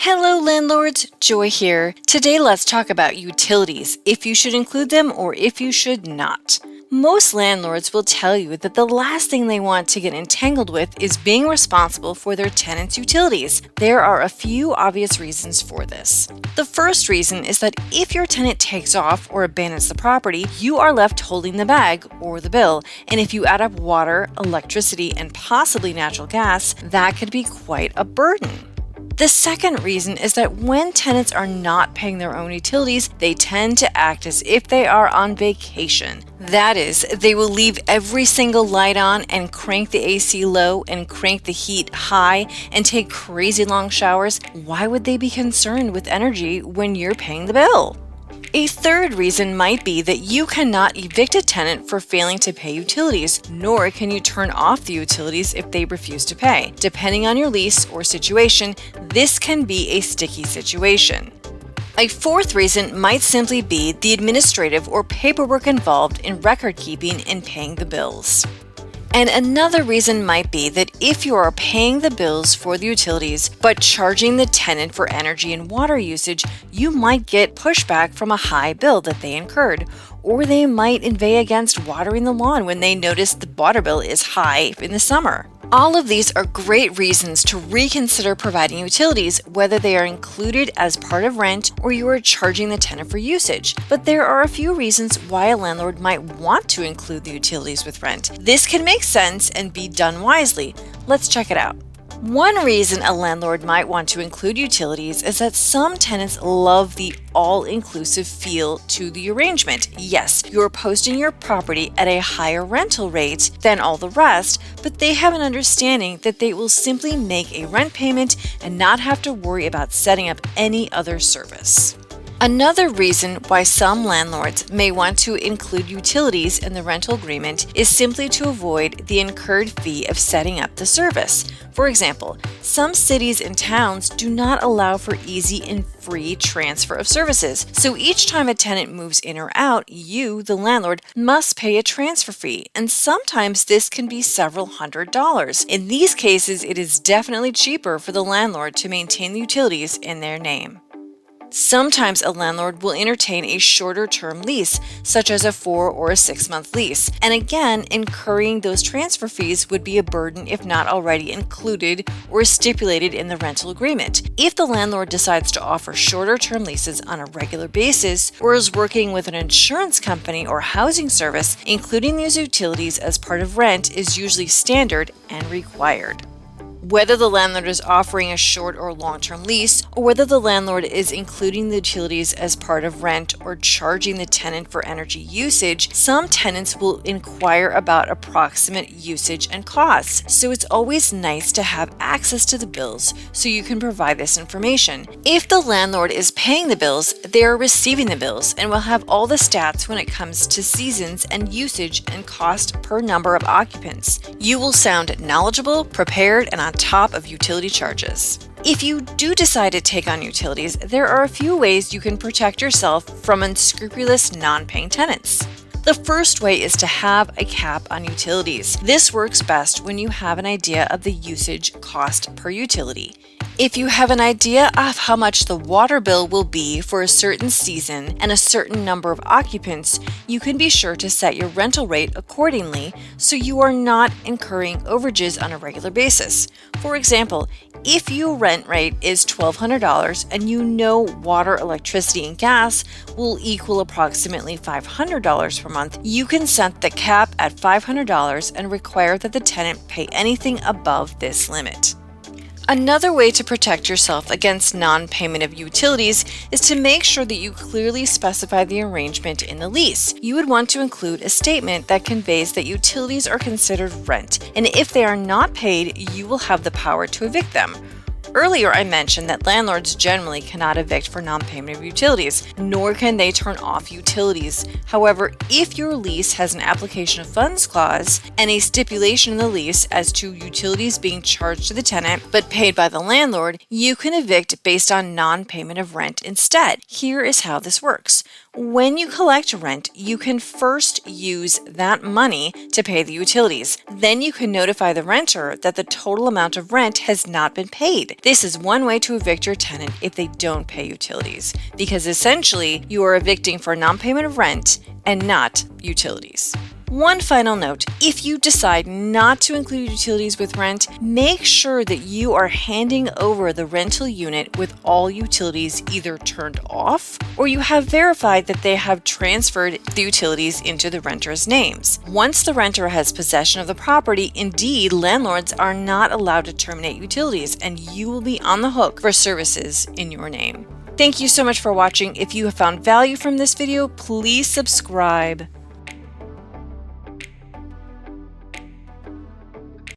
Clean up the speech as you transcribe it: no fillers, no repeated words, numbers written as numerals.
Hello landlords, Joy here. Today let's talk about utilities, if you should include them or if you should not. Most landlords will tell you that the last thing they want to get entangled with is being responsible for their tenants' utilities. There are a few obvious reasons for this. The first reason is that if your tenant takes off or abandons the property, you are left holding the bag or the bill, and if you add up water, electricity, and possibly natural gas, that could be quite a burden. The second reason is that when tenants are not paying their own utilities, they tend to act as if they are on vacation. That is, they will leave every single light on and crank the AC low and crank the heat high and take crazy long showers. Why would they be concerned with energy when you're paying the bill? A third reason might be that you cannot evict a tenant for failing to pay utilities, nor can you turn off the utilities if they refuse to pay. Depending on your lease or situation, this can be a sticky situation. A fourth reason might simply be the administrative or paperwork involved in record keeping and paying the bills. And another reason might be that if you are paying the bills for the utilities but charging the tenant for energy and water usage, you might get pushback from a high bill that they incurred, or they might inveigh against watering the lawn when they notice the water bill is high in the summer. All of these are great reasons to reconsider providing utilities, whether they are included as part of rent or you are charging the tenant for usage. But there are a few reasons why a landlord might want to include the utilities with rent. This can make sense and be done wisely. Let's check it out. One reason a landlord might want to include utilities is that some tenants love the all-inclusive feel to the arrangement. Yes, you're posting your property at a higher rental rate than all the rest, but they have an understanding that they will simply make a rent payment and not have to worry about setting up any other service. Another reason why some landlords may want to include utilities in the rental agreement is simply to avoid the incurred fee of setting up the service. For example, some cities and towns do not allow for easy and free transfer of services, so each time a tenant moves in or out, you, the landlord, must pay a transfer fee, and sometimes this can be several $100s. In these cases, it is definitely cheaper for the landlord to maintain the utilities in their name. Sometimes a landlord will entertain a shorter term lease, such as a 4 or a 6 month lease, and again, incurring those transfer fees would be a burden if not already included or stipulated in the rental agreement. If the landlord decides to offer shorter term leases on a regular basis or is working with an insurance company or housing service, including these utilities as part of rent is usually standard and required. Whether the landlord is offering a short or long-term lease, or whether the landlord is including the utilities as part of rent or charging the tenant for energy usage, some tenants will inquire about approximate usage and costs. So it's always nice to have access to the bills so you can provide this information. If the landlord is paying the bills, they are receiving the bills and will have all the stats when it comes to seasons and usage and cost per number of occupants. You will sound knowledgeable, prepared, and on top of utility charges. If you do decide to take on utilities, there are a few ways you can protect yourself from unscrupulous non-paying tenants. The first way is to have a cap on utilities. This works best when you have an idea of the usage cost per utility. If you have an idea of how much the water bill will be for a certain season and a certain number of occupants, you can be sure to set your rental rate accordingly so you are not incurring overages on a regular basis. For example, if your rent rate is $1,200 and you know water, electricity, and gas will equal approximately $500 per month, you can set the cap at $500 and require that the tenant pay anything above this limit. Another way to protect yourself against non-payment of utilities is to make sure that you clearly specify the arrangement in the lease. You would want to include a statement that conveys that utilities are considered rent, and if they are not paid, you will have the power to evict them. Earlier, I mentioned that landlords generally cannot evict for non-payment of utilities, nor can they turn off utilities. However, if your lease has an application of funds clause and a stipulation in the lease as to utilities being charged to the tenant but paid by the landlord, you can evict based on non-payment of rent instead. Here is how this works. When you collect rent, you can first use that money to pay the utilities. Then you can notify the renter that the total amount of rent has not been paid. This is one way to evict your tenant if they don't pay utilities, because essentially you are evicting for non-payment of rent and not utilities. One final note, if you decide not to include utilities with rent, make sure that you are handing over the rental unit with all utilities either turned off or you have verified that they have transferred the utilities into the renter's names. Once the renter has possession of the property, indeed, landlords are not allowed to terminate utilities and you will be on the hook for services in your name. Thank you so much for watching. If you have found value from this video, please subscribe.